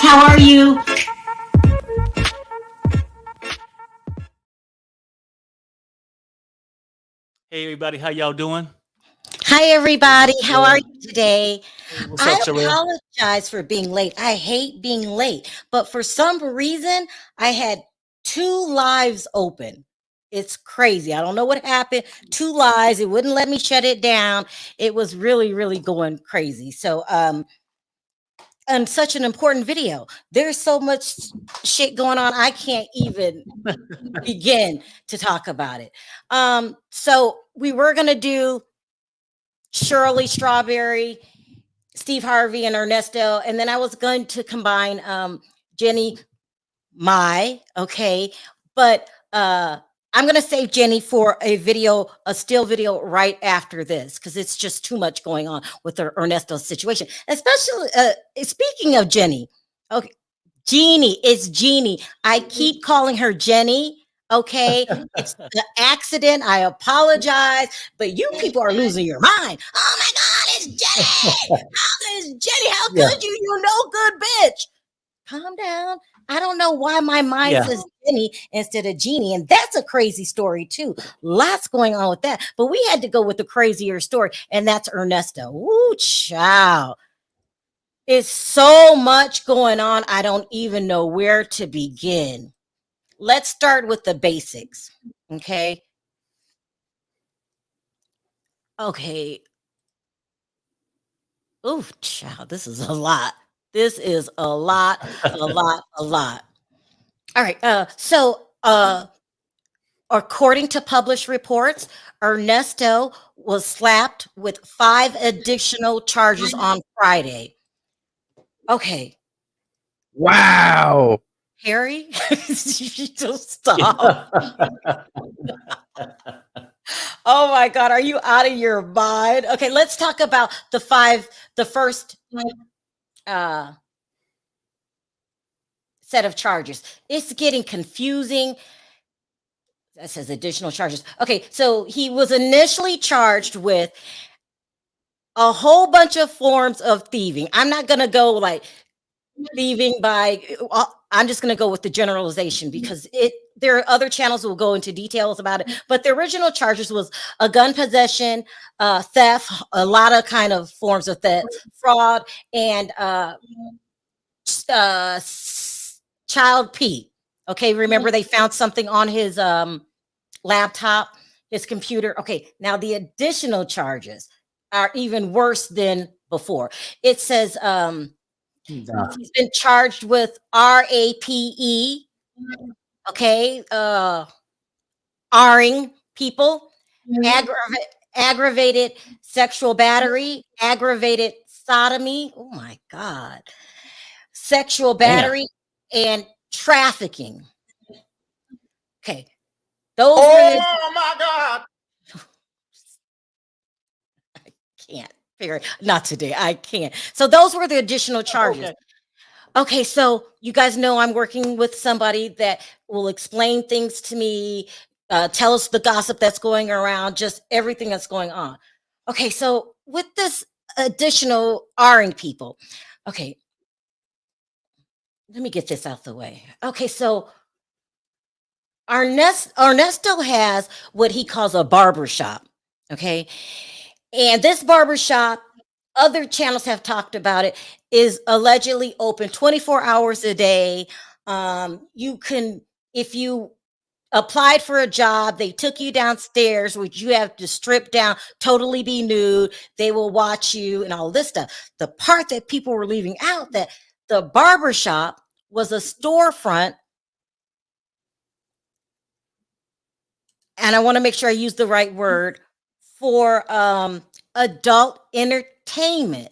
How are you? Hey everybody, how y'all doing? Hi, everybody. How are you today? What's I up, Sharrell? apologize for being late. I hate being late, but for some reason, I had two lives open. It's crazy. I don't know what happened. Two lives. It wouldn't let me shut it down. It was really, really going crazy. So, and such an important video. There's so much shit going on. I can't even begin to talk about it. So we were gonna do Shirley Strawberry, Steve Harvey, and Ernesto, and then I was going to combine Jenny okay, but I'm gonna save Jenny for a video, a still video right after this, because it's just too much going on with the Ernesto situation. Especially speaking of Jenny, okay, Jeannie, it's Jeannie. I keep calling her Jenny. Okay, it's the accident. I apologize, but you people are losing your mind. Oh my God, it's Jenny! How is Jenny? How Yeah, could you? You no good bitch. Calm down. I don't know why my mind yeah. says Jenny instead of Jeannie, and that's a crazy story too. Lots going on with that, but we had to go with the crazier story, and that's Ernesto. Ooh, child. It's so much going on. I don't even know where to begin. Let's start with the basics. Okay. Okay. Ooh, child, this is a lot. This is a lot, a lot, a lot. All right. According to published reports, Ernesto was slapped with 5 additional charges on Friday. Okay. Wow. Harry, just stop. Oh my God, are you out of your mind? Okay, let's talk about the first uh, set of charges. It's getting confusing. That says additional charges. Okay, so he was initially charged with a whole bunch of forms of thieving. I'm not going to go like thieving by, I'm just going to go with the generalization because there are other channels that will go into details about it, but the original charges was a gun possession, theft, a lot of kind of forms of theft, fraud, and uh, child P. Okay, remember they found something on his laptop, his computer. Okay, now the additional charges are even worse than before. It says he's been charged with RAPE, okay, R-ing people, aggravated sexual battery, aggravated sodomy. Oh my God. Sexual Damn. battery and trafficking. Okay. Those were Oh my God. can't figure it. Not today. I can't. So those were the additional charges. Okay. Okay, so you guys know I'm working with somebody that will explain things to me, tell us the gossip that's going around, just everything that's going on. Okay, so with this additional R-ing people, okay, let me get this out the way. Okay, so Ernesto has what he calls a barber shop. Okay, and this barber shop, other channels have talked about it, is allegedly open 24 hours a day. You can, if you applied for a job, they took you downstairs, which you have to strip down, totally be nude. They will watch you and all this stuff. The part that people were leaving out, that the barber shop was a storefront, and I want to make sure I use the right word, for adult entertainment.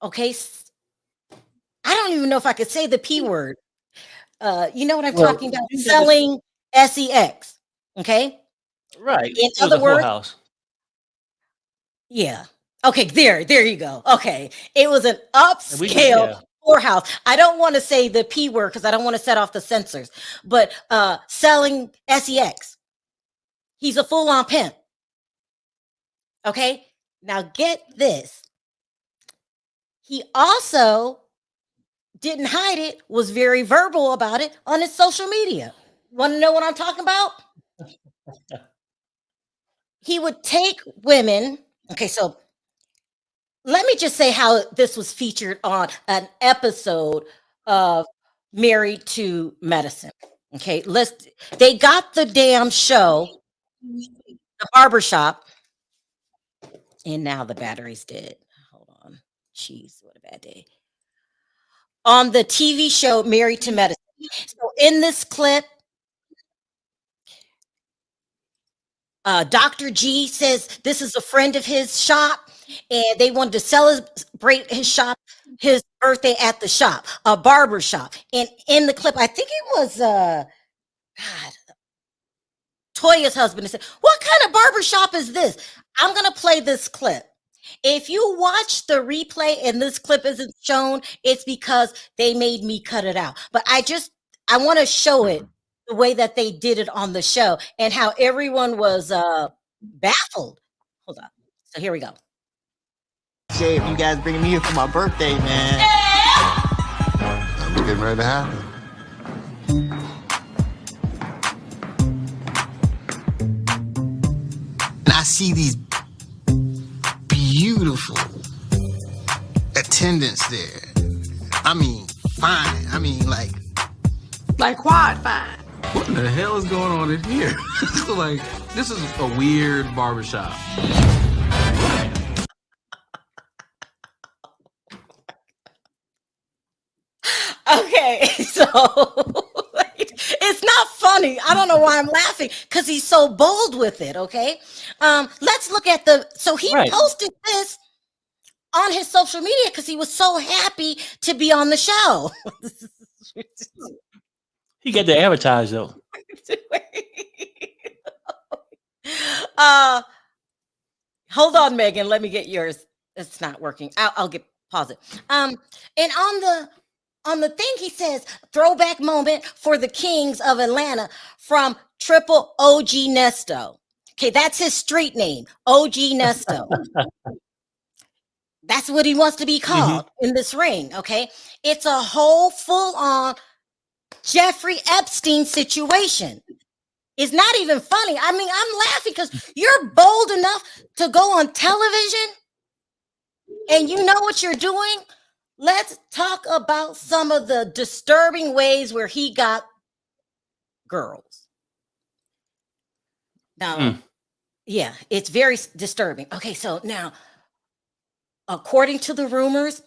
Okay, I don't even know if I could say the P word. You know what I'm Well, talking about? you can just Selling sex. Okay. right. In It was a other words, whorehouse. yeah. Okay, there you go. Okay. It was an And we upscale yeah. whorehouse. I don't want to say the P word because I don't want to set off the censors, but selling sex. He's a full-on pimp. Okay. Now get this. He also didn't hide it, was very verbal about it on his social media. Want to know what I'm talking about? He would take women. Okay, so let me just say how this was featured on an episode of Married to Medicine. Okay, they got the damn show, the barbershop, and now the battery's dead. Hold on. Jeez, what a bad day. On the TV show Married to Medicine. So in this clip, Dr. G says this is a friend of his shop, and they wanted to celebrate his birthday at the shop, a barber shop. And in the clip, I think it was God, Toya's husband said, "What kind of barber shop is this?" I'm gonna play this clip. If you watch the replay and this clip isn't shown, it's because they made me cut it out. But I want to show it the way that they did it on the show and how everyone was baffled. Hold on. So here we go. Shave, you guys bringing me here for my birthday, man. I'm getting ready to happen. And I see these beautiful attendants there. I mean, fine. I mean, like what fine? What in the hell is going on in here? Like, this is a weird barbershop. Okay, so it's not funny. I don't know why I'm laughing because he's so bold with it. Okay, let's look at so he posted this on his social media because he was so happy to be on the show. He got to advertise though. Hold on, Megan. Let me get yours. It's not working. I'll pause it. And on the thing he says, throwback moment for the Kings of Atlanta from Triple OG Nesto. Okay, that's his street name, OG Nesto. That's what he wants to be called in this ring. Okay, it's a whole full-on Jeffrey Epstein situation. It's not even funny. I mean, I'm laughing because you're bold enough to go on television and you know what you're doing. Let's talk about some of the disturbing ways where he got girls. Now, yeah, it's very disturbing. Okay, so now, according to the rumors,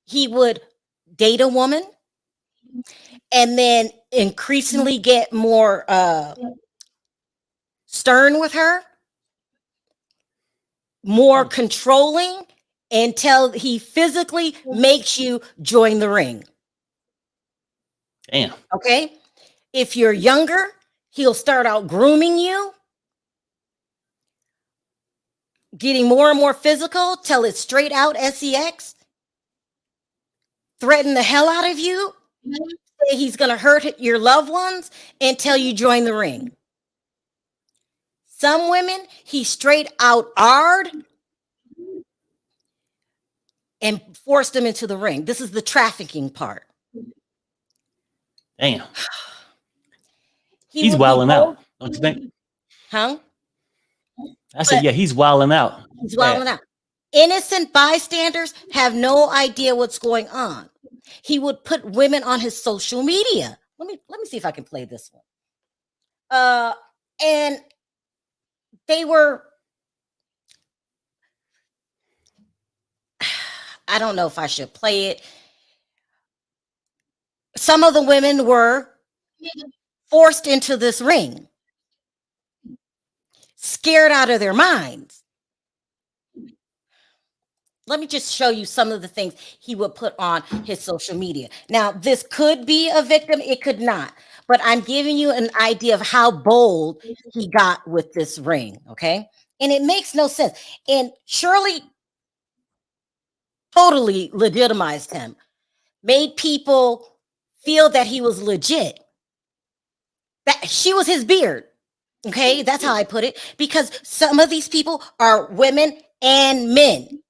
he would date a woman and then increasingly get more stern with her, more controlling, until he physically makes you join the ring. Damn. Okay? If you're younger, he'll start out grooming you, getting more and more physical till it's straight out sex, threaten the hell out of you, say he's going to hurt your loved ones until you join the ring. Some women, he straight out ard and forced them into the ring. This is the trafficking part. Damn. He's wilding out, don't you think? Huh? I said, yeah, he's wilding out. He's wilding out. Innocent bystanders have no idea what's going on. He would put women on his social media. Let me see if I can play this one. And they were, I don't know if I should play it. Some of the women were forced into this ring, scared out of their minds. Let me just show you some of the things he would put on his social media. Now, this could be a victim. It could not. But I'm giving you an idea of how bold he got with this ring, okay? And it makes no sense. And Shirley totally legitimized him, made people feel that he was legit, that she was his beard, okay? That's how I put it, because some of these people are women and men.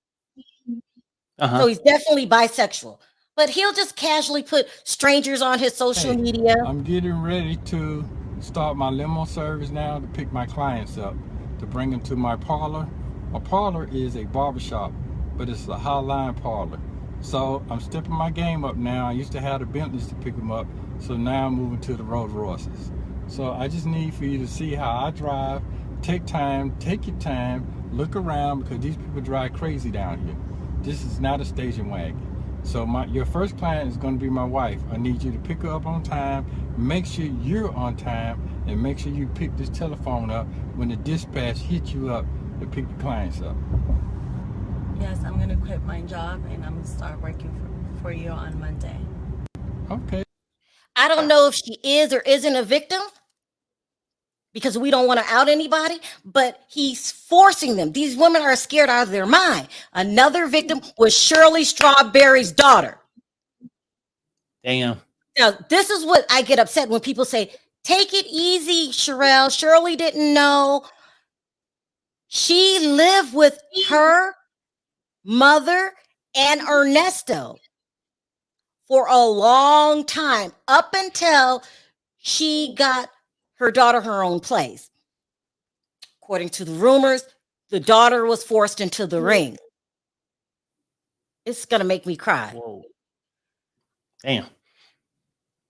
So he's definitely bisexual. But he'll just casually put strangers on his social media. I'm getting ready to start my limo service now to pick my clients up, to bring them to my parlor. My parlor is a barbershop, but it's a Hotline parlor. So I'm stepping my game up now. I used to have the Bentleys to pick them up, so now I'm moving to the Rolls Royces. So I just need for you to see how I drive. Take time, take your time, look around, because these people drive crazy down here. This is not a station wagon. So your first client is going to be my wife. I need you to pick her up on time, make sure you're on time, and make sure you pick this telephone up when the dispatch hits you up to pick the clients up. Yes, I'm going to quit my job and I'm going to start working for you on Monday. Okay. I don't know if she is or isn't a victim, because we don't want to out anybody, but he's forcing them. These women are scared out of their mind. Another victim was Shirley Strawberry's daughter. Damn. Now, this is what I get upset when people say, take it easy, Sharrell. Shirley didn't know. She lived with her mother and Ernesto for a long time, up until she got her daughter her own place. According to the rumors, the daughter was forced into the ring. It's gonna make me cry. Whoa. Damn.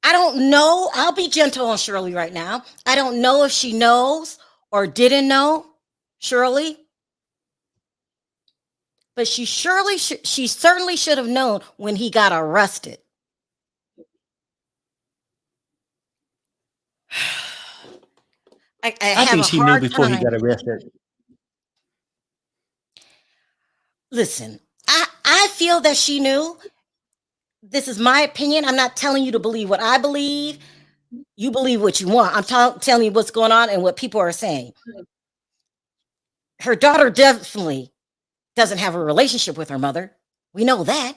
I don't know. I'll be gentle on Shirley right now. I don't know if she knows or didn't know, Shirley. But she certainly should have known when he got arrested. I think she knew before he got arrested. Listen, I feel that she knew. This is my opinion. I'm not telling you to believe what I believe. You believe what you want. I'm telling you what's going on and what people are saying. Her daughter definitely doesn't have a relationship with her mother. We know that.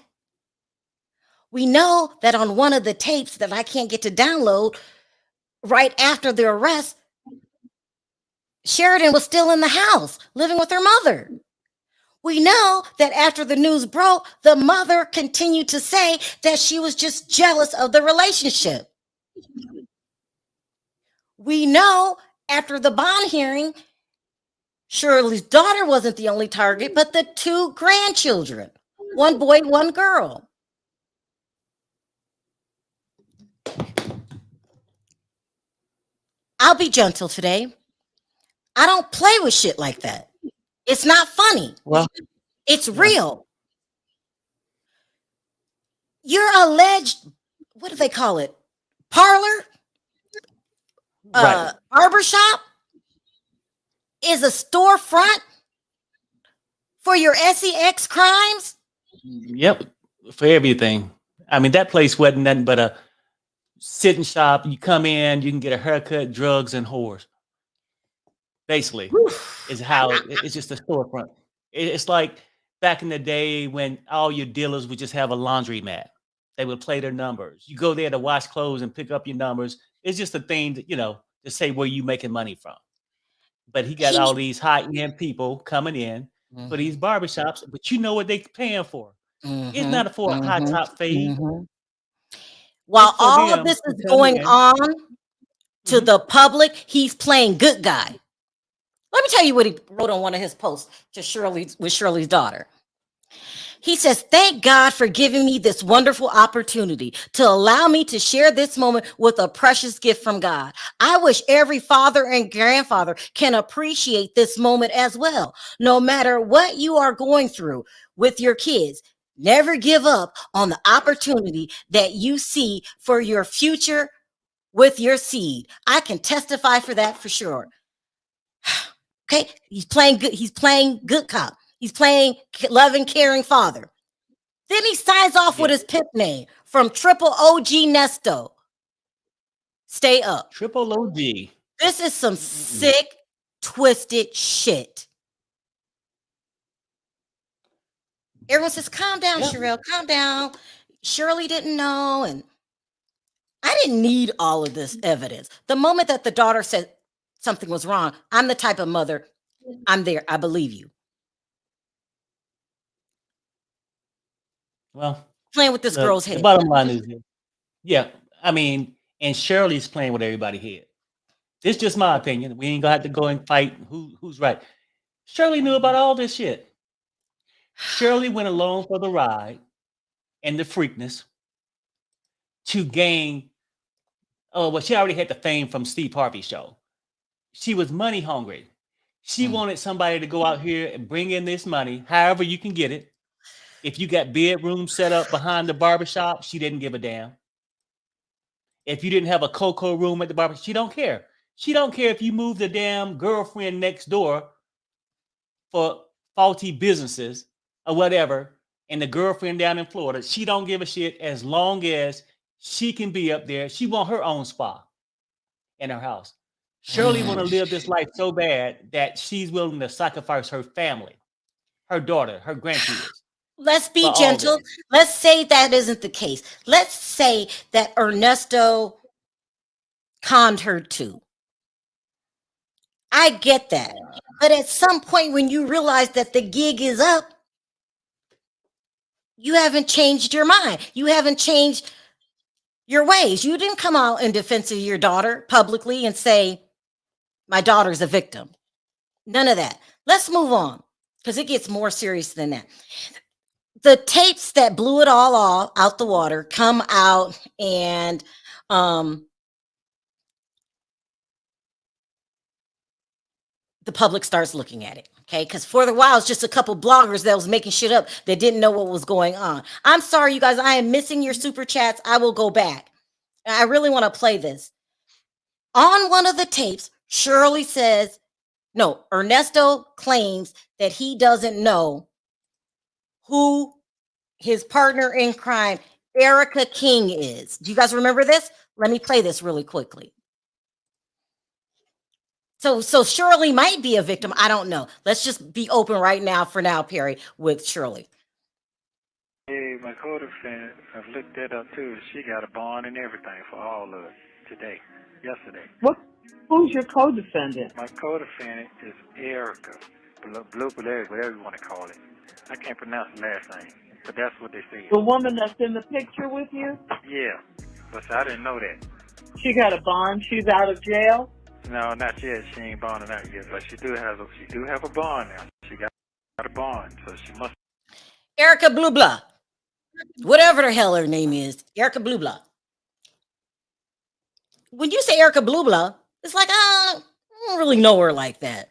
We know that on one of the tapes that I can't get to download, right after the arrest, Sheridan was still in the house living with her mother. We know that after the news broke, the mother continued to say that she was just jealous of the relationship. We know after the bond hearing, Shirley's daughter wasn't the only target, but the two grandchildren, one boy, one girl. I'll be gentle today. I don't play with shit like that. It's not funny. Well, it's real. Your alleged, what do they call it? Parlor? right. Barbershop is a storefront for your sex crimes? Yep. For everything. I mean, that place wasn't nothing but a sitting shop. You come in, you can get a haircut, drugs, and whores. Basically, is how it's just a storefront. It's like back in the day when all your dealers would just have a laundromat. They would play their numbers. You go there to wash clothes and pick up your numbers. It's just a thing that, to say where you making money from. But he got all these high-end people coming in for these barbershops, but you know what they paying for. It's not for a high top fade. While all of this is going on to the public, he's playing good guy. Let me tell you what he wrote on one of his posts to Shirley's daughter. He says, "Thank God for giving me this wonderful opportunity to allow me to share this moment with a precious gift from God. I wish every father and grandfather can appreciate this moment as well. No matter what you are going through with your kids, never give up on the opportunity that you see for your future with your seed. I can testify for that for sure." Okay, he's playing good. He's playing good cop. He's playing loving, caring father. Then he signs off with his pimp name from Triple OG Nesto. Stay up. Triple OG. This is some sick, twisted shit. Everyone says, calm down, Sharrell, calm down. Shirley didn't know. And I didn't need all of this evidence. The moment that the daughter said something was wrong, I'm the type of mother, I'm there. I believe you. Well, Playing with this look, girl's the head. bottom line is, yeah, I mean, and Shirley's playing with everybody's head. It's just my opinion. We ain't gonna have to go and fight who's right. Shirley knew about all this shit. Shirley went along for the ride and the freakness to gain. Oh, well, she already had the fame from Steve Harvey's show. She was money hungry. She wanted somebody to go out here and bring in this money, however you can get it. If you got bedrooms set up behind the barbershop, she didn't give a damn. If you didn't have a cocoa room at the barbershop, she don't care. She don't care if you move the damn girlfriend next door for faulty businesses or whatever, and the girlfriend down in Florida. She don't give a shit as long as she can be up there. She want her own spa in her house. Shirley want to live this life so bad that she's willing to sacrifice her family, her daughter, her grandkids. Let's be gentle. Let's say that isn't the case. Let's say that Ernesto conned her too. I get that. But at some point when you realize that the gig is up, you haven't changed your mind. You haven't changed your ways. You didn't come out in defense of your daughter publicly and say, my daughter's a victim. None of that. Let's move on because it gets more serious than that. The tapes that blew it all out the water come out, and the public starts looking at it. Okay, because for the while, it's just a couple bloggers that was making shit up that didn't know what was going on. I'm sorry, you guys. I am missing your super chats. I will go back. I really want to play this. On one of the tapes, Shirley says, no, Ernesto claims that he doesn't know who his partner in crime, Erica King, is. Do you guys remember this? Let me play this really quickly. So Shirley might be a victim. I don't know. Let's just be open right now for now, Perry, with Shirley. Hey, my co-defendant, I've looked that up too. She got a bond and everything for all of it today, yesterday. What? Who's your co-defendant? My co-defendant is Erica, Blue, whatever you want to call it. I can't pronounce the last name, but that's what they say. The woman that's in the picture with you? Yeah, but I didn't know that. She got a bond. She's out of jail? No, not yet. She ain't bonded out yet, but she do have a bond now. She got a bond, so she must. Erica Blue Blah, whatever the hell her name is, Erica Blue Blah. When you say Erica Blue Blah, it's like I don't really know her like that.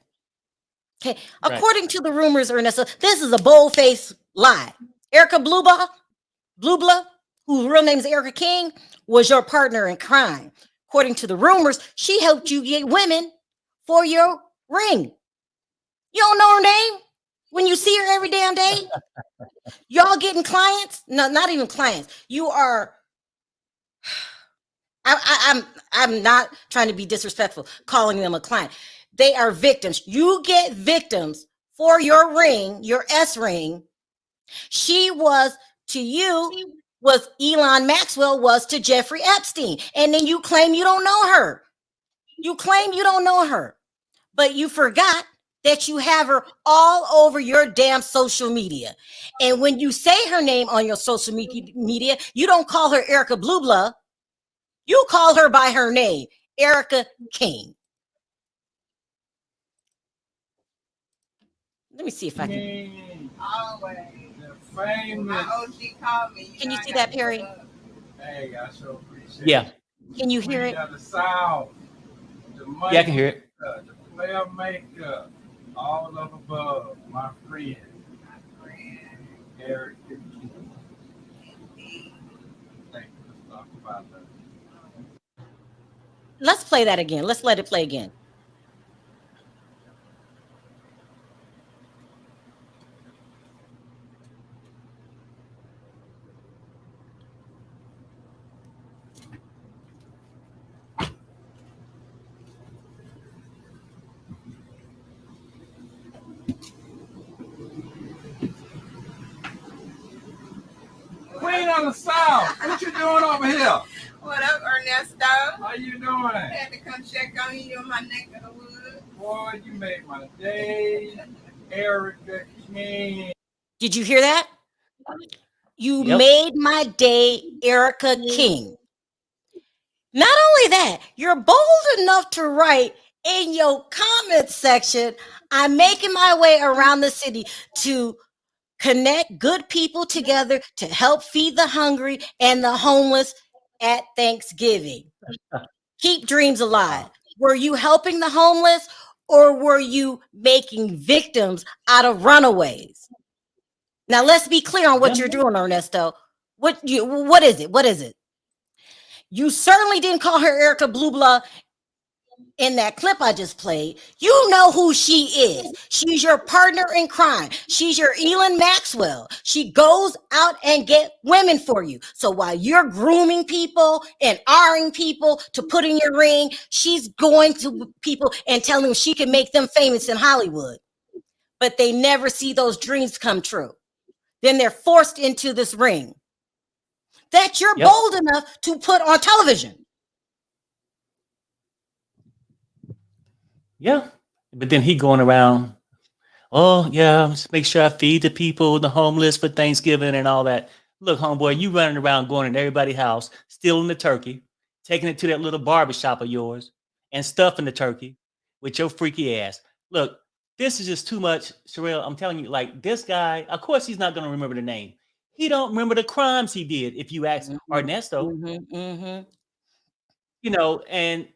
Okay, right. According to the rumors, Ernesto, this is a bold-faced lie. Erica Blue Blah, whose real name is Erica King, was your partner in crime. According to the rumors, she helped you get women for your ring. You don't know her name when you see her every damn day? Y'all getting clients? No, not even clients. You are. I'm not trying to be disrespectful, calling them a client. They are victims. You get victims for your ring, your S ring. She was to you. Was Elon Maxwell was to Jeffrey Epstein. And then you claim you don't know her. You claim you don't know her. But you forgot that you have her all over your damn social media. And when you say her name on your social media, you don't call her Erica Blue Blah. You call her by her name, Erica King. Let me see if I can. Always. My OG called me. Can you see that, Perry? Hey, I so appreciate Yeah. Can you hear it? The sound, the money, yeah, I can hear it. The player makeup, all of above, my friend. Eric. Thank you. Let's talk about that. Let's play that again. Let's let it play again. Queen of the South, what you doing over here? What up, Ernesto? How you doing? I had to come check on you in my neck of the woods. Boy, you made my day. Erica King. Did you hear that? You Yep. made my day, Erica King. Not only that, you're bold enough to write in your comment section, I'm making my way around the city to connect good people together to help feed the hungry and the homeless at Thanksgiving. Keep dreams alive. Wow. Were you helping the homeless or were you making victims out of runaways? Now let's be clear on what Yeah. you're doing, Ernesto. What is it? What is it? You certainly didn't call her Erica Blue Blah in that clip I just played. You know who she is. She's your partner in crime. She's your Elon Maxwell. She goes out and get women for you. So while you're grooming people and R-ing people to put in your ring, she's going to people and telling them she can make them famous in Hollywood. But they never see those dreams come true. Then they're forced into this ring that you're Yep. bold enough to put on television. Yeah. But then he going around, oh yeah, just make sure I feed the people, the homeless for Thanksgiving and all that. Look, homeboy, you running around going in everybody's house, stealing the turkey, taking it to that little barbershop of yours, and stuffing the turkey with your freaky ass. Look, this is just too much, Sharrell. I'm telling you, like this guy, of course he's not going to remember the name. He don't remember the crimes he did. If you ask Ernesto, you know, and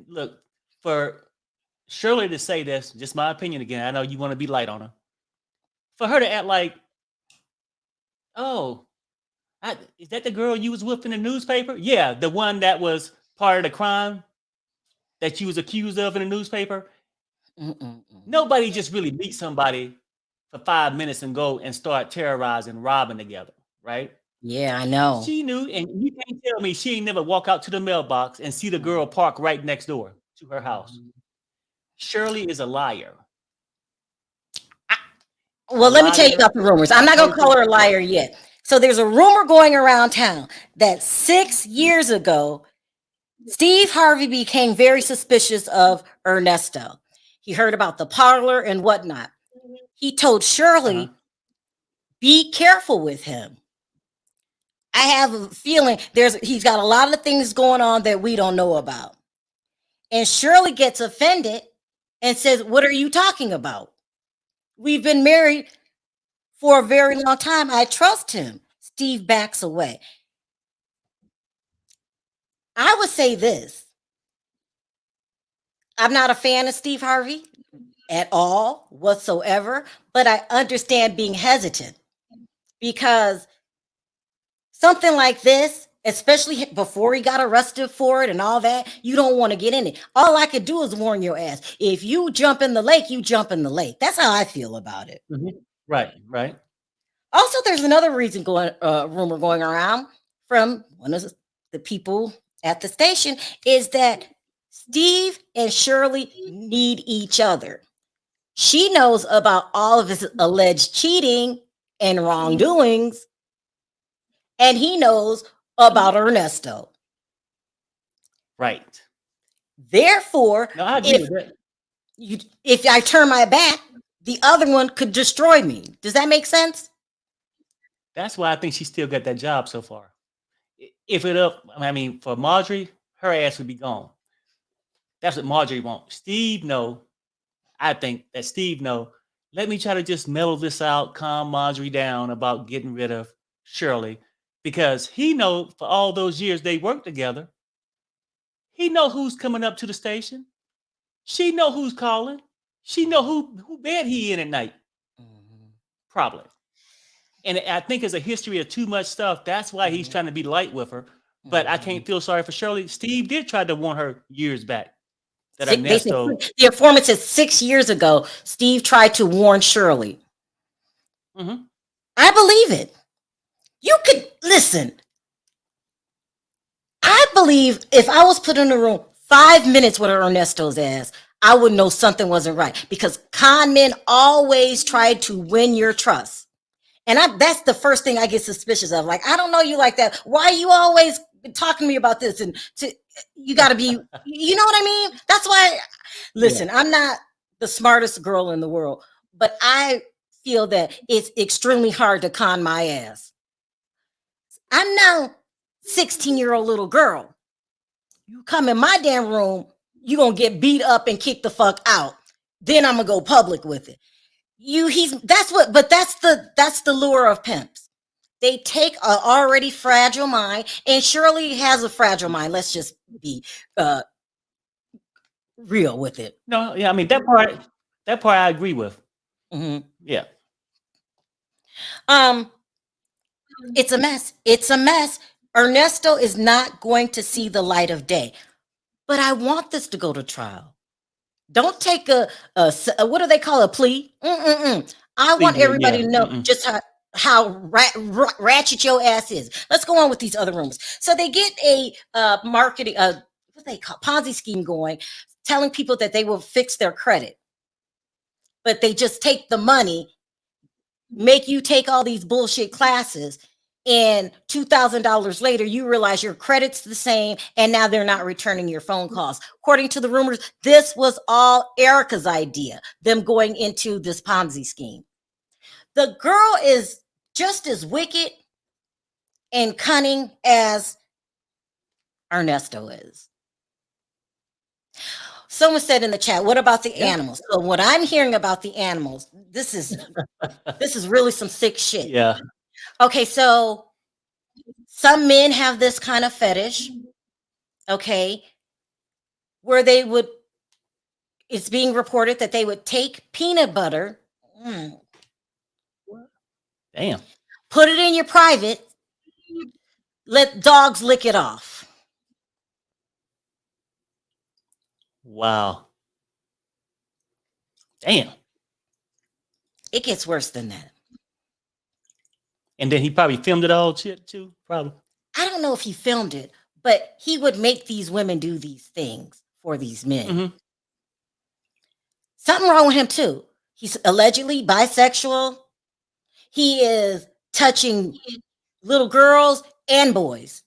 look, for Shirley to say this, just my opinion again, I know you want to be light on her. For her to act like, oh, is that the girl you was with in the newspaper? Yeah, the one that was part of the crime that you was accused of in the newspaper. Nobody just really meets somebody for 5 minutes and go and start terrorizing, robbing together, right? Yeah, I know. She knew, and you can't tell me she ain't never walk out to the mailbox and see the girl park right next door to her house. Shirley is a liar. Well, let me tell you about the rumors. I'm not going to call her a liar yet. So there's a rumor going around town that 6 years ago, Steve Harvey became very suspicious of Ernesto. He heard about the parlor and whatnot. He told Shirley, be careful with him. I have a feeling he's got a lot of things going on that we don't know about. And Shirley gets offended and says, what are you talking about? We've been married for a very long time. I trust him. Steve backs away. I would say this. I'm not a fan of Steve Harvey at all whatsoever, but I understand being hesitant because something like this, especially before he got arrested for it and all that, you don't want to get in it. All I could do is warn your ass. If you jump in the lake, you jump in the lake. That's how I feel about it. Right, right. Also, there's another rumor going around from one of the people at the station is that Steve and Shirley need each other. She knows about all of his alleged cheating and wrongdoings, and he knows about Ernesto. Right. Therefore, no, I agree with that. If I turn my back, the other one could destroy me. Does that make sense? That's why I think she still got that job so far. If for Marjorie, her ass would be gone. That's what Marjorie wants. I think that Steve know, let me try to just mellow this out, calm Marjorie down about getting rid of Shirley, because he know for all those years they worked together, he know who's coming up to the station. She know who's calling. She know who bed he in at night. Probably. And I think it's a history of too much stuff. That's why he's trying to be light with her. But I can't feel sorry for Shirley. Steve did try to warn her years back. That Ernesto. The informant said 6 years ago, Steve tried to warn Shirley. I believe it. You could listen. I believe if I was put in a room 5 minutes with Ernesto's ass, I would know something wasn't right because con men always try to win your trust. And that's the first thing I get suspicious of. Like, I don't know you like that. Why are you always talking to me about this? And you got to be, you know what I mean? That's why, listen, I'm not the smartest girl in the world, but I feel that it's extremely hard to con my ass. I'm now 16-year-old little girl. You come in my damn room, you gonna get beat up and kicked the fuck out. Then I'm gonna go public with it. That's the lure of pimps. They take an already fragile mind, and Shirley has a fragile mind. Let's just be real with it. No, yeah, I mean that part I agree with. Yeah. It's a mess. It's a mess. Ernesto is not going to see the light of day. But I want this to go to trial. Don't take a what do they call a plea? I want everybody to know just how ratchet your ass is. Let's go on with these other rumors. So they get a marketing what they call Ponzi scheme going, telling people that they will fix their credit, but they just take the money, make you take all these bullshit classes, and $2,000 later, you realize your credit's the same, and now they're not returning your phone calls. According to the rumors, this was all Erica's idea, them going into this Ponzi scheme. The girl is just as wicked and cunning as Ernesto is. Someone said in the chat, what about the animals? So what I'm hearing about the animals, this is really some sick shit. Yeah. Okay, so some men have this kind of fetish, okay, where it's being reported that they would take peanut butter, Damn. put it in your private, let dogs lick it off. Wow. Damn. It gets worse than that. And then he probably filmed it all shit too, probably. I don't know if he filmed it, but he would make these women do these things for these men. Something wrong with him too. He's allegedly bisexual. He is touching little girls and boys.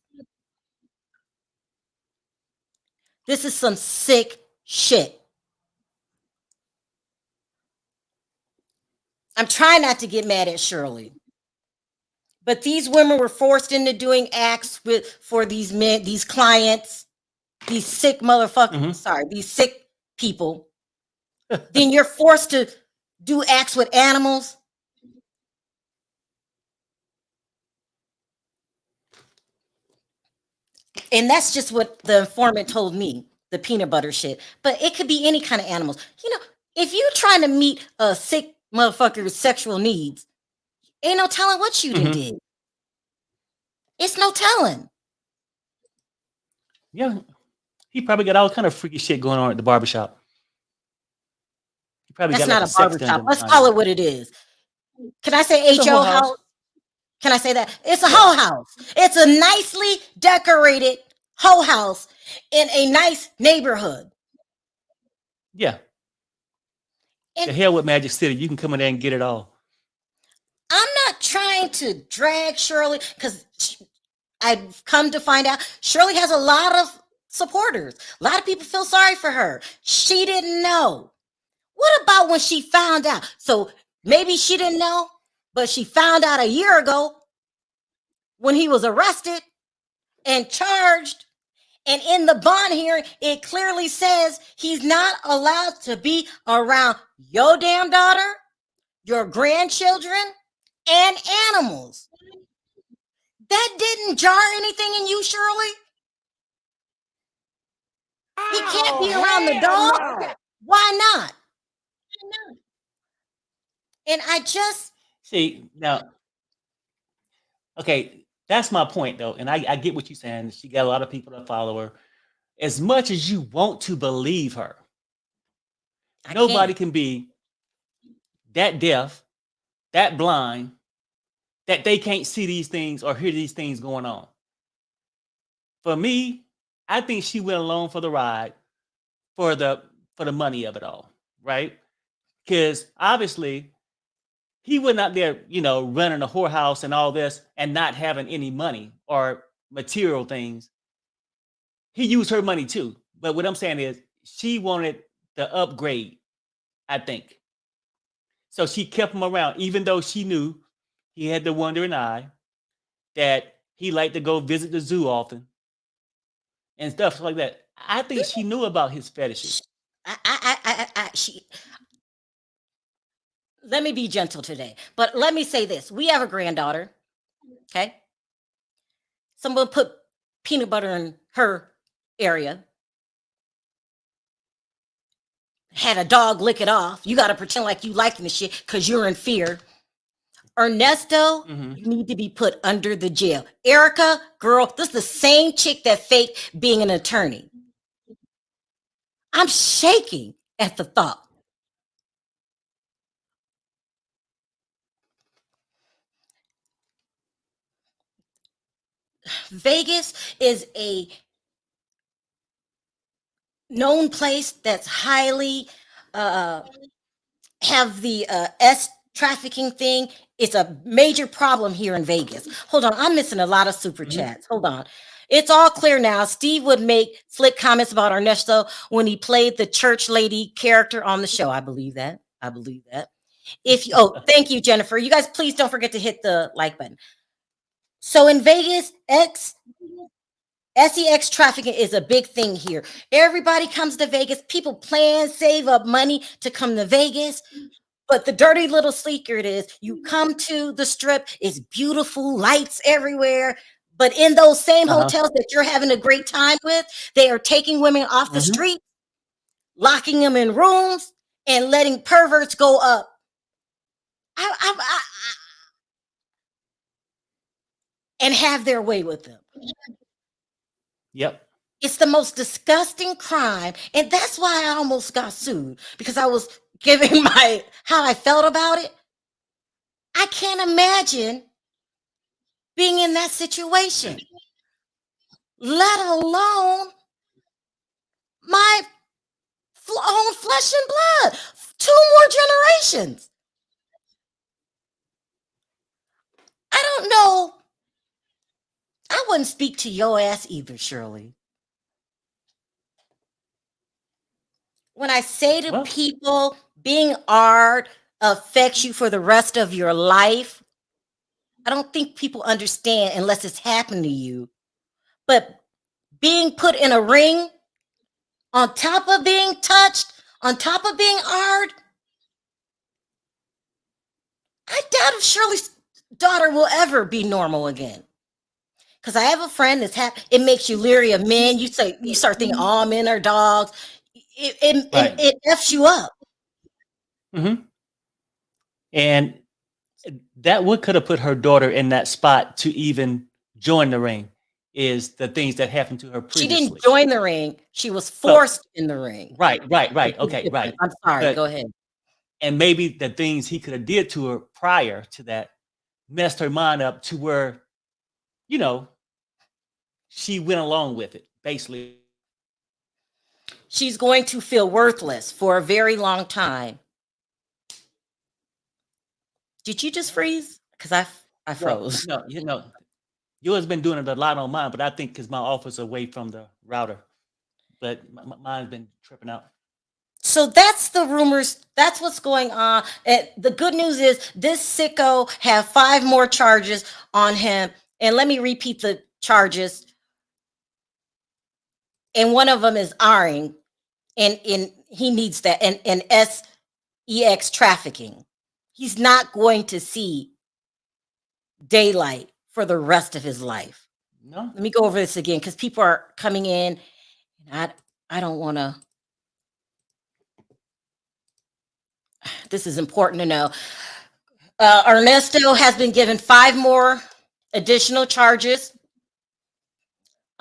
This is some sick shit. I'm trying not to get mad at Shirley. But these women were forced into doing acts for these men, these clients, these sick motherfuckers. Sorry, these sick people. Then you're forced to do acts with animals. And that's just what the informant told me, the peanut butter shit. But it could be any kind of animals. You know, if you're trying to meet a sick motherfucker's sexual needs, ain't no telling what you did. It's no telling. Yeah. He probably got all kind of freaky shit going on at the barbershop. He probably That's got not a barbershop. Let's call it what it is. Can I say HO house? Can I say that? It's a hoe house. It's a nicely decorated hoe house in a nice neighborhood. Yeah. The hell with Magic City. You can come in there and get it all. I'm not trying to drag Shirley because I've come to find out Shirley has a lot of supporters. A lot of people feel sorry for her. She didn't know. What about when she found out? So maybe she didn't know, but she found out a year ago when he was arrested and charged. And in the bond hearing, it clearly says he's not allowed to be around your damn daughter, your grandchildren, and animals. That didn't jar anything in you, Shirley? He can't be around the dog. No. Why not? And I just see now. Okay, that's my point though, and I get what you're saying. She got a lot of people that follow her. As much as you want to believe her, nobody can be that deaf, that blind, that they can't see these things or hear these things going on. For me, I think she went along for the ride for the money of it all, right? Because obviously he went out there, you know, running a whorehouse and all this and not having any money or material things. He used her money too. But what I'm saying is she wanted the upgrade, I think. So she kept him around, even though she knew he had the wandering eye, that he liked to go visit the zoo often and stuff like that. I think she knew about his fetishes. Let me be gentle today, but let me say this. We have a granddaughter, okay? Someone put peanut butter in her area. Had a dog lick it off. You got to pretend like you liking the shit because you're in fear. Ernesto, you need to be put under the jail. Erica, girl, this is the same chick that faked being an attorney. I'm shaking at the thought. Vegas is a known place that's highly have the S trafficking thing. It's a major problem here in Vegas. Hold on, I'm missing a lot of super chats. Hold on. It's all clear now. Steve would make slick comments about Ernesto when he played the church lady character on the show. I believe that. I believe that. If you, oh, thank you, Jennifer. You guys, please don't forget to hit the like button. So in Vegas, sex trafficking is a big thing here. Everybody comes to Vegas. People plan, save up money to come to Vegas. But the dirty little secret is you come to the strip, it's beautiful, lights everywhere. But in those same hotels that you're having a great time with, they are taking women off the street, locking them in rooms, and letting perverts go up. And have their way with them. Yep. It's the most disgusting crime. And that's why I almost got sued, because I was giving my how I felt about it. I can't imagine being in that situation, let alone my own flesh and blood. 2 more generations. I don't know. I wouldn't speak to your ass either, Shirley. When I say to people, being art affects you for the rest of your life, I don't think people understand unless it's happened to you. But being put in a ring, on top of being touched, on top of being art, I doubt if Shirley's daughter will ever be normal again. Because I have a friend that's it makes you leery of men. You start thinking all men are dogs. It F's you up. And that what could have put her daughter in that spot to even join the ring is the things that happened to her previously. She didn't join the ring. She was forced in the ring. Right. Okay, right. I'm sorry. Go ahead. And maybe the things he could have did to her prior to that messed her mind up to where, she went along with it, basically. She's going to feel worthless for a very long time. Did you just freeze? Because I froze. No, yours been doing it a lot on mine, but I think because my office is away from the router. But mine's been tripping out. So that's the rumors. That's what's going on. And the good news is this sicko have 5 more charges on him. And let me repeat the charges. And one of them is R-ing. And he needs that. And sex trafficking. He's not going to see daylight for the rest of his life. No. Let me go over this again because people are coming in. And I don't want to. This is important to know. Ernesto has been given 5 more additional charges.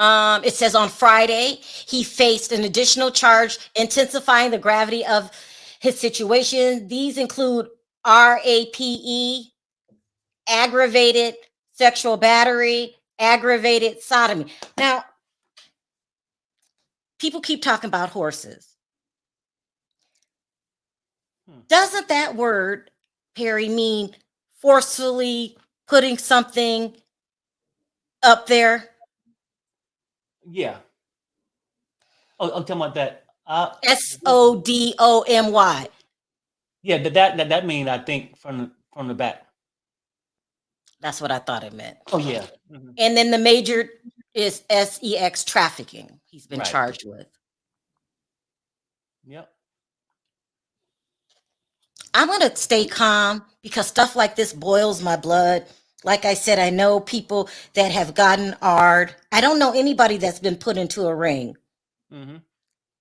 It says on Friday, he faced an additional charge, intensifying the gravity of his situation. These include RAPE, aggravated sexual battery, aggravated sodomy. Now, people keep talking about horses. Doesn't that word, Perry, mean forcefully putting something up there? Yeah. Oh, I'm talking about that. SODOMY. Yeah, that mean I think from the back. That's what I thought it meant. Oh yeah. Mhm. And then the major is sex trafficking. He's been Right. charged with. Yep. I'm going to stay calm because stuff like this boils my blood. Like I said, I know people that have gotten AR'd. I don't know anybody that's been put into a ring, Mhm.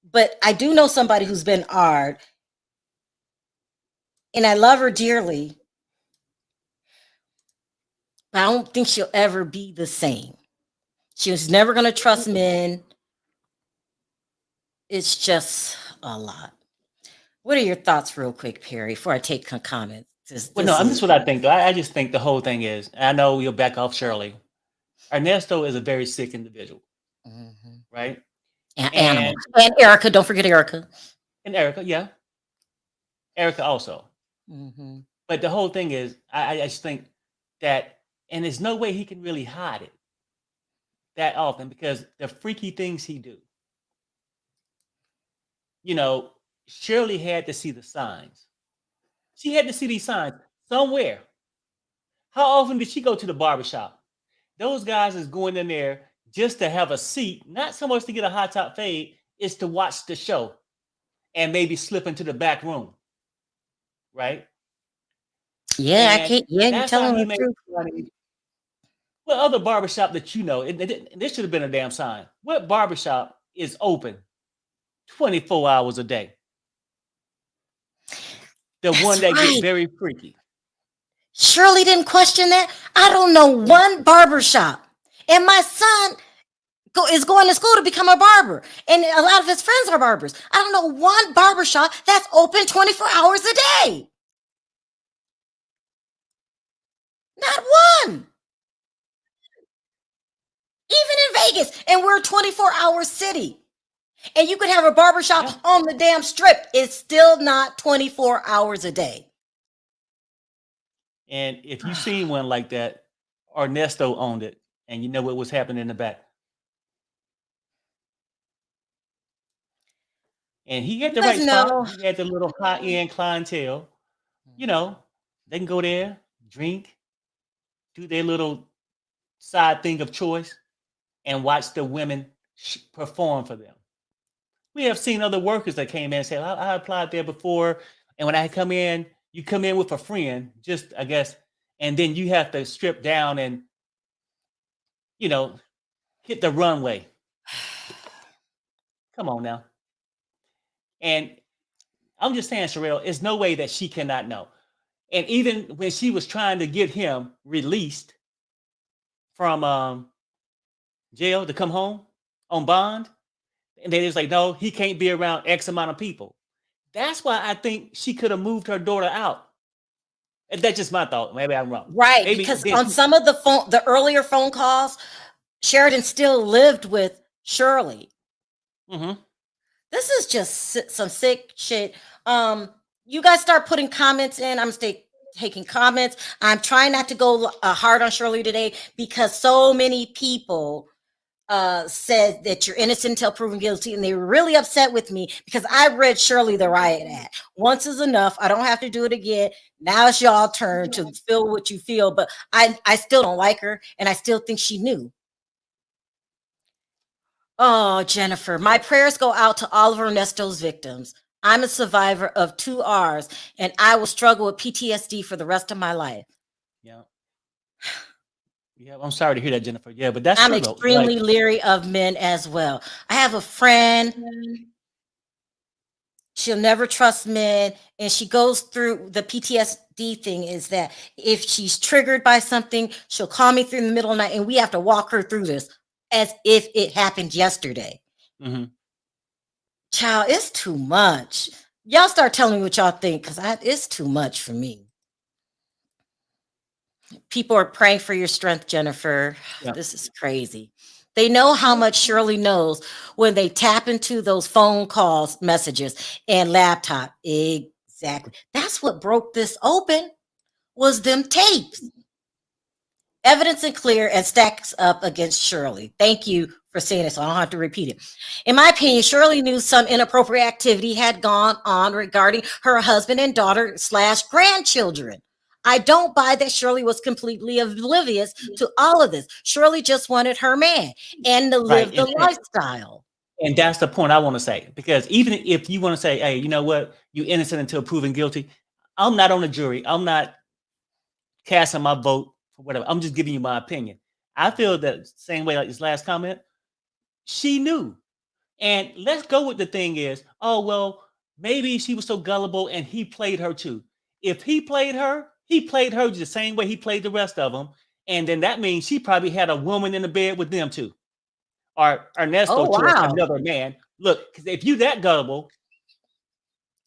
but I do know somebody who's been AR'd, and I love her dearly. But I don't think she'll ever be the same. She was never going to trust men. It's just a lot. What are your thoughts, real quick, Perry, before I take comments? Well, no, this is what I think. Though. I just think the whole thing is. I know you'll back off Shirley. Ernesto is a very sick individual, right? And animal. And Erica, don't forget Erica. And Erica, yeah. Erica also. But the whole thing is, I just think that, and there's no way he can really hide it that often because the freaky things he do. You know, Shirley had to see the signs. She had to see these signs somewhere. How often did she go to the barbershop? Those guys is going in there just to have a seat, not so much to get a high top fade, is to watch the show and maybe slip into the back room. Right? Yeah, and I can't. Yeah, you're telling the truth. What other barbershop that you know? This should have been a damn sign. What barbershop is open 24 hours a day? The one that gets very freaky. Shirley didn't question that. I don't know one barbershop. And my son is going to school to become a barber. And a lot of his friends are barbers. I don't know one barbershop that's open 24 hours a day. Not one. Even in Vegas. And we're a 24-hour city. And you could have a barbershop on the damn strip. It's still not 24 hours a day. And if you seen one like that, Ernesto owned it. And you know what was happening in the back. And he had the right spot. He had the little high-end clientele. You know, they can go there, drink, do their little side thing of choice, and watch the women perform for them. We have seen other workers that came in and said, I applied there before. And when I come in, you come in with a friend, just, I guess, and then you have to strip down and, you know, hit the runway. Come on now. And I'm just saying, Sharrell, there's no way that she cannot know. And even when she was trying to get him released from jail to come home on bond, and they was like, no, he can't be around X amount of people. That's why I think she could have moved her daughter out. And that's just my thought. Maybe I'm wrong. Right, maybe because on some of the earlier phone calls, Sheridan still lived with Shirley. This is just some sick shit. You guys start putting comments in. I'm taking comments. I'm trying not to go hard on Shirley today because so many people said that you're innocent until proven guilty, and they were really upset with me because I read Shirley the Riot Act. Once is enough. I don't have to do it again. Now it's y'all turn to feel what you feel, but I still don't like her, and I still think she knew. Oh, Jennifer, my prayers go out to all of Ernesto's victims. I'm a survivor of 2 R's, and I will struggle with PTSD for the rest of my life. Yeah. Yeah, I'm sorry to hear that, Jennifer. Yeah, but that's I'm extremely leery of men as well. I have a friend. She'll never trust men, and she goes through the PTSD thing is that if she's triggered by something, she'll call me through the middle of the night, and we have to walk her through this as if it happened yesterday. Child, it's too much. Y'all start telling me what y'all think because it's too much for me. People are praying for your strength, Jennifer. Yeah. This is crazy. They know how much Shirley knows when they tap into those phone calls, messages, and laptop. Exactly. That's what broke this open was them tapes. Evidence and clear and stacks up against Shirley. Thank you for for saying it, so I don't have to repeat it. In my opinion, Shirley knew some inappropriate activity had gone on regarding her husband and daughter/grandchildren. I don't buy that Shirley was completely oblivious to all of this. Shirley just wanted her man and to live the lifestyle. And that's the point I want to say, because even if you want to say, hey, you know what, you innocent until proven guilty, I'm not on the jury. I'm not casting my vote for whatever. I'm just giving you my opinion. I feel that same way like this last comment. She knew. And let's go with the thing is, oh, well, maybe she was so gullible and he played her too. If he played her the same way he played the rest of them. And then that means she probably had a woman in the bed with them too. Or Ernesto to another man. Look, because if you that gullible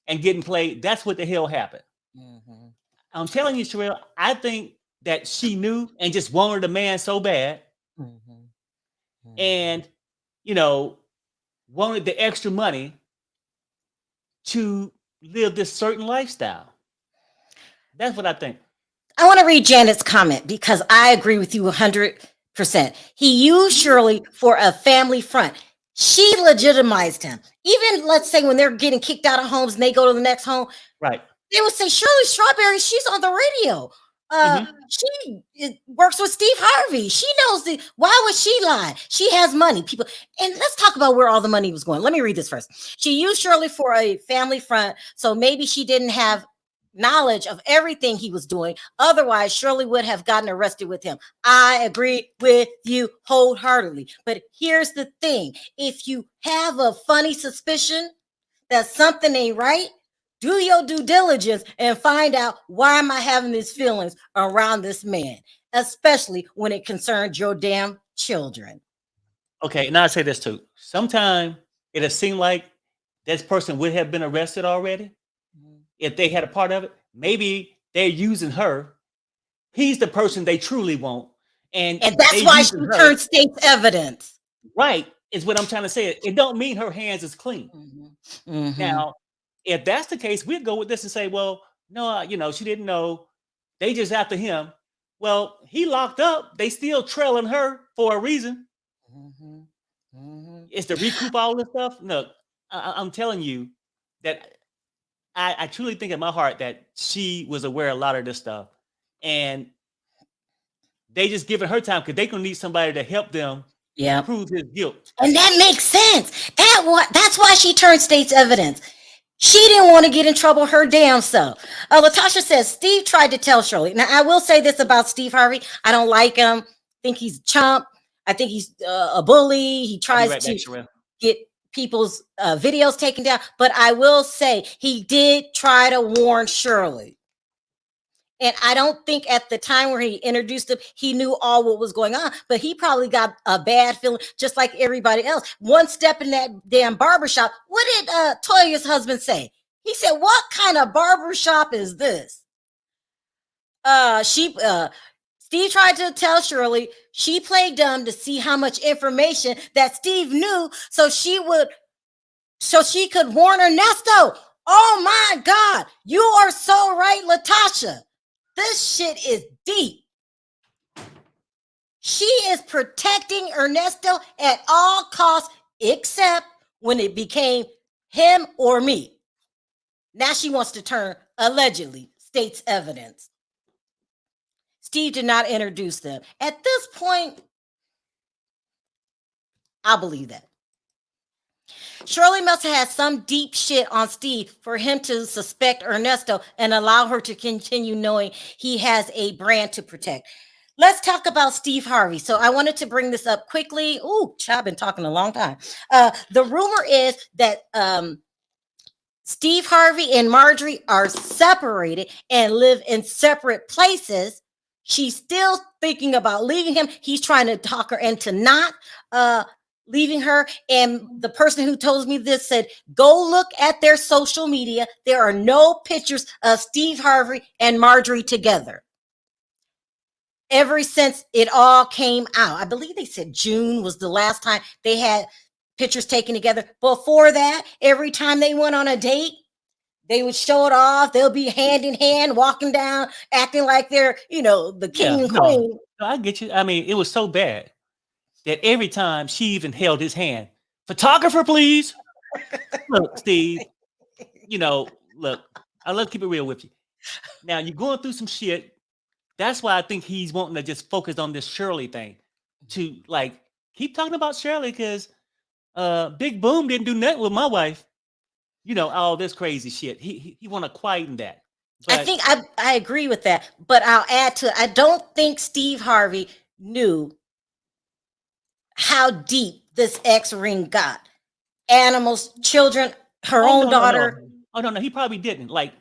and getting played, that's what the hell happened. Mm-hmm. I'm telling you, Sharrell, I think that she knew and just wanted a man so bad. Mm-hmm. Mm-hmm. And, you know, wanted the extra money to live this certain lifestyle. That's what I think. I want to read Janet's comment because I agree with you 100%. He used Shirley for a family front. She legitimized him. Even, let's say, when they're getting kicked out of homes and they go to the next home, right? They would say, Shirley Strawberry, she's on the radio. She works with Steve Harvey. She knows why would she lie? She has money, people. And let's talk about where all the money was going. Let me read this first. She used Shirley for a family front, so maybe she didn't have knowledge of everything he was doing. Otherwise, Shirley would have gotten arrested with him. I agree with you wholeheartedly. But here's the thing. If you have a funny suspicion that something ain't right, do your due diligence and find out why am I having these feelings around this man, especially when it concerns your damn children. Okay, now I say this too. Sometimes it has seemed like this person would have been arrested already if they had a part of it. Maybe they're using her. He's the person they truly want. And that's why she turned state's evidence. Right, is what I'm trying to say. It don't mean her hands is clean. Mm-hmm. Mm-hmm. Now, if that's the case, we'd go with this and say, well, no, you know, she didn't know. They just after him. Well, he locked up. They still trailing her for a reason. Mm-hmm. Mm-hmm. It's to recoup all this stuff. Look, I'm telling you that I truly think in my heart that she was aware of a lot of this stuff. And they just giving her time because they're going to need somebody to help them prove his guilt. And that makes sense. That's why she turned state's evidence. She didn't want to get in trouble her damn self. Latasha says, Steve tried to tell Shirley. Now, I will say this about Steve Harvey. I don't like him. I think he's a chump. I think he's a bully. He tries to get people's videos taken down. But I will say he did try to warn Shirley. And I don't think at the time where he introduced him, he knew all what was going on, but he probably got a bad feeling just like everybody else. One step in that damn barbershop. What did Toya's husband say? He said, what kind of barbershop is this? Steve tried to tell Shirley she played dumb to see how much information that Steve knew so she could warn Ernesto. Oh my God, you are so right, Latasha. This shit is deep. She is protecting Ernesto at all costs, except when it became him or me. Now she wants to turn allegedly state's evidence. Steve did not introduce them. At this point, I'll believe that. Shirley must have had some deep shit on Steve for him to suspect Ernesto and allow her to continue knowing he has a brand to protect. Let's talk about Steve Harvey. So I wanted to bring this up quickly. Ooh, I've been talking a long time. The rumor is that Steve Harvey and Marjorie are separated and live in separate places. She's still thinking about leaving him. He's trying to talk her into not leaving her. And the person who told me this said, go look at their social media. There are no pictures of Steve Harvey and Marjorie together. Ever since it all came out, I believe they said June was the last time they had pictures taken together. Before that, every time they went on a date, they would show it off. They'll be hand in hand, walking down, acting like they're, the king and queen. No, I get you. I mean, it was so bad. that every time she even held his hand, photographer, please. Look, Steve, look, let's keep it real with you. Now you're going through some shit. That's why I think he's wanting to just focus on this Shirley thing to like keep talking about Shirley because Big Boom didn't do nothing with my wife. All this crazy shit. He want to quieten that. I think I agree with that, but I'll add to it. I don't think Steve Harvey knew how deep this X ring got. Animals, children, her own daughter. No. Oh no, he probably didn't. Like,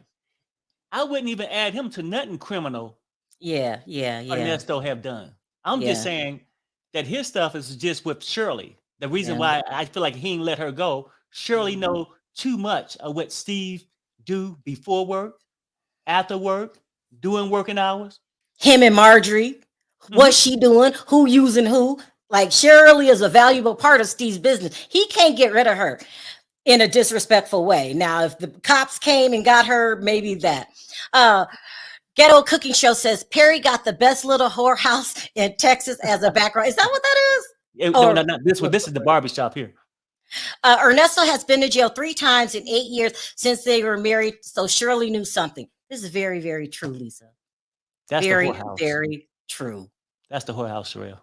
I wouldn't even add him to nothing criminal. Yeah. Ernesto have done. I'm just saying that his stuff is just with Shirley. The reason why I feel like he ain't let her go, Shirley know too much of what Steve do before work, after work, doing working hours. Him and Marjorie, what's she doing? Who using who? Like Shirley is a valuable part of Steve's business. He can't get rid of her in a disrespectful way. Now, if the cops came and got her, maybe that. Ghetto Cooking Show says Perry got the best little whorehouse in Texas as a background. Is that what that is? No. This is the barbershop here. Ernesto has been to jail 3 times in 8 years since they were married, so Shirley knew something. This is very, very true, Lisa. That's very, the whorehouse. very true. That's the whorehouse, Sharrell.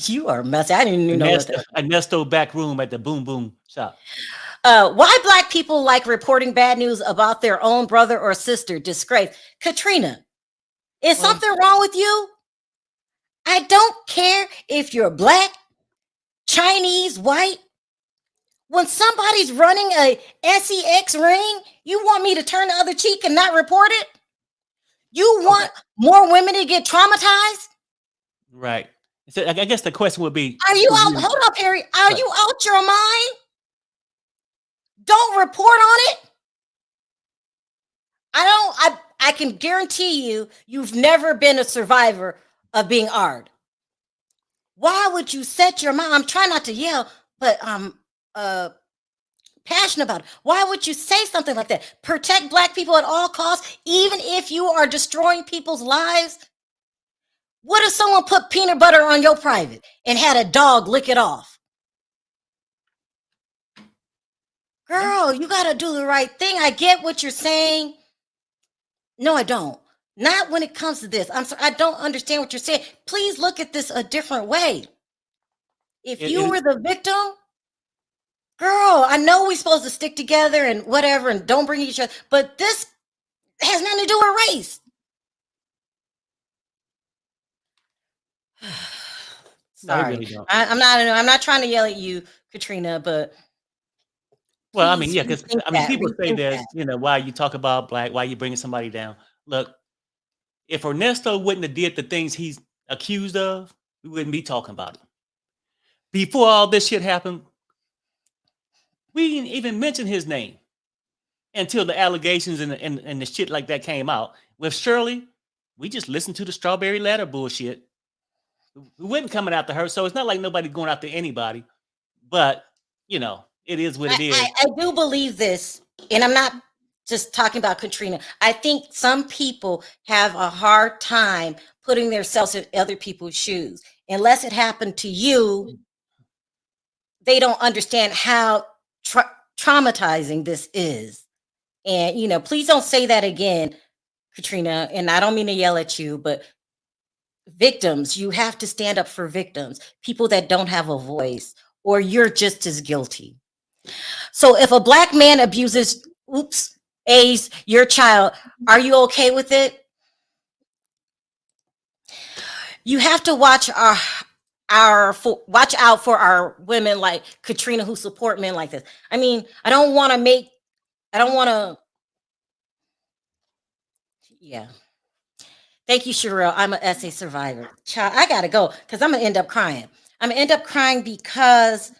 You are messy. I didn't even know that. Ernesto back room at the Boom Boom shop. Why Black people like reporting bad news about their own brother or sister? Disgrace. Katrina, is something wrong with you? I don't care if you're Black, Chinese, white. When somebody's running a sex ring, you want me to turn the other cheek and not report it? You want more women to get traumatized? Right. So I guess the question would be: Are you out? Hold up, Harry. Are you out your mind? Don't report on it. I can guarantee you've never been a survivor of being ARD. Why would you set your mind? I'm trying not to yell, but I'm passionate about it. Why would you say something like that? Protect Black people at all costs, even if you are destroying people's lives. What if someone put peanut butter on your private and had a dog lick it off? Girl, you got to do the right thing. I get what you're saying. No, I don't. Not when it comes to this. I'm sorry, I don't understand what you're saying. Please look at this a different way. If you were the victim, girl, I know we're supposed to stick together and whatever and don't bring each other, but this has nothing to do with race. Sorry, really I'm not trying to yell at you, Katrina, but well, I mean, yeah, because people say that, why you talk about Black, why you bringing somebody down. Look, if Ernesto wouldn't have did the things he's accused of, we wouldn't be talking about it. Before all this shit happened, we didn't even mention his name until the allegations and the shit like that came out. With Shirley, we just listened to the strawberry letter bullshit. We wasn't coming after her, so it's not like nobody going after anybody. But, it is what it is. I do believe this, and I'm not just talking about Katrina. I think some people have a hard time putting themselves in other people's shoes. Unless it happened to you, they don't understand how traumatizing this is. And, please don't say that again, Katrina. And I don't mean to yell at you, but victims, you have to stand up for victims, people that don't have a voice, or you're just as guilty. So if a Black man abuses, your child, are you okay with it? You have to watch watch out for our women like Katrina who support men like this. I mean, yeah. Thank you, Sharrell. I'm an SA survivor. Child, I gotta go because I'm gonna end up crying. I'm gonna end up crying because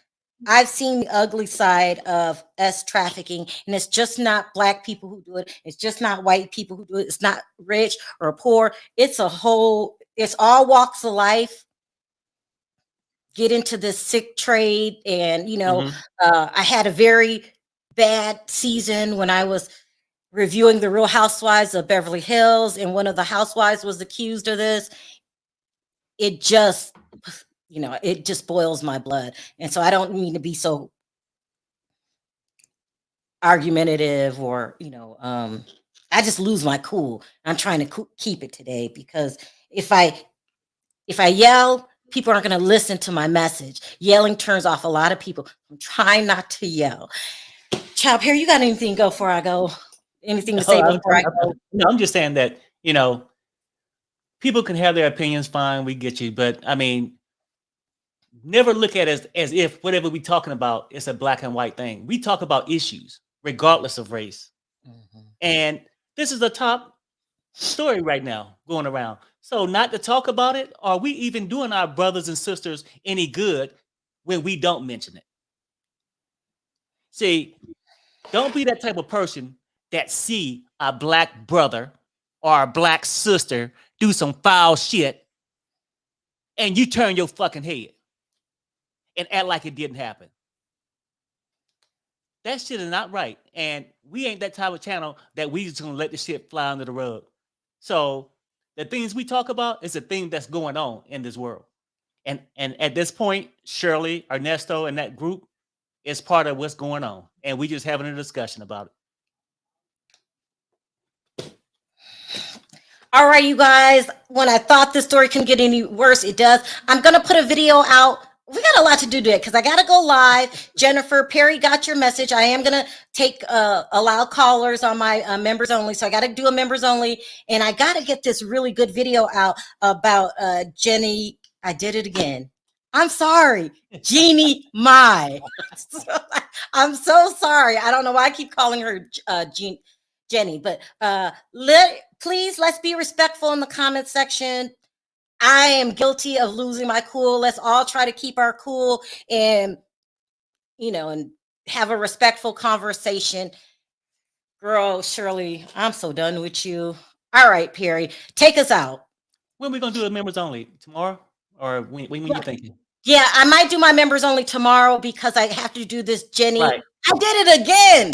I've seen the ugly side of trafficking, and it's just not Black people who do it. It's just not white people who do it. It's not rich or poor. It's all walks of life. Get into this sick trade, and I had a very bad season when I was reviewing the Real Housewives of Beverly Hills, and one of the housewives was accused of this. It just, you know, it just boils my blood. And so I don't mean to be so argumentative or, you know, I just lose my cool. I'm trying to keep it today because if I yell, people aren't going to listen to my message. Yelling turns off a lot of people. I'm trying not to yell. Chop, here, you got anything to go before I go? Anything to say before I go? No, I'm just saying that, you know, people can have their opinions, fine, we get you. But I mean, never look at it as if whatever we're talking about is a black and white thing. We talk about issues regardless of race. And this is a top story right now going around. So not to talk about it, are we even doing our brothers and sisters any good when we don't mention it? See, don't be that type of person that see a black brother or a black sister do some foul shit and you turn your fucking head and act like it didn't happen. That shit is not right. And we ain't that type of channel that we just gonna let the shit fly under the rug. So the things we talk about is the thing that's going on in this world. And at this point, Shirley, Ernesto, and that group is part of what's going on. And we just having a discussion about it. All right, you guys, when I thought this story couldn't get any worse, it does. I'm going to put a video out. We got a lot to do today because I got to go live. Jennifer, Perry got your message. I am going to take allow callers on my members only. So I got to do a members only. And I got to get this really good video out about Jenny. I did it again. I'm sorry. Jeannie Mai. I'm so sorry. I don't know why I keep calling her Jenny, but please, let's be respectful in the comment section. I am guilty of losing my cool. Let's all try to keep our cool and, you know, and have a respectful conversation. Girl, Shirley, I'm so done with you. All right, Perry, take us out. When are we going to do the members only? Tomorrow? Or when you thinking? Yeah, I might do my members only tomorrow because I have to do this Jenny. Right. I did it again.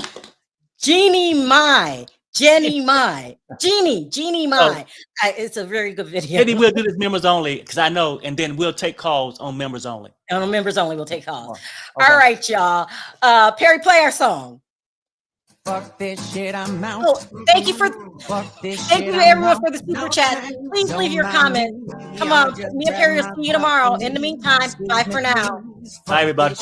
Jeannie Mai. Jenny Mai. Jeannie Mai. It's a very good video. Maybe we'll do this members only because I know, and then we'll take calls on members only. On members only, we'll take calls. Okay. All right, y'all. Perry, play our song. Fuck this shit, I'm out. Oh, thank you everyone for the super chat. Please leave your comment. Come on, me and Perry will see you tomorrow. In the meantime, bye for now. Bye, everybody.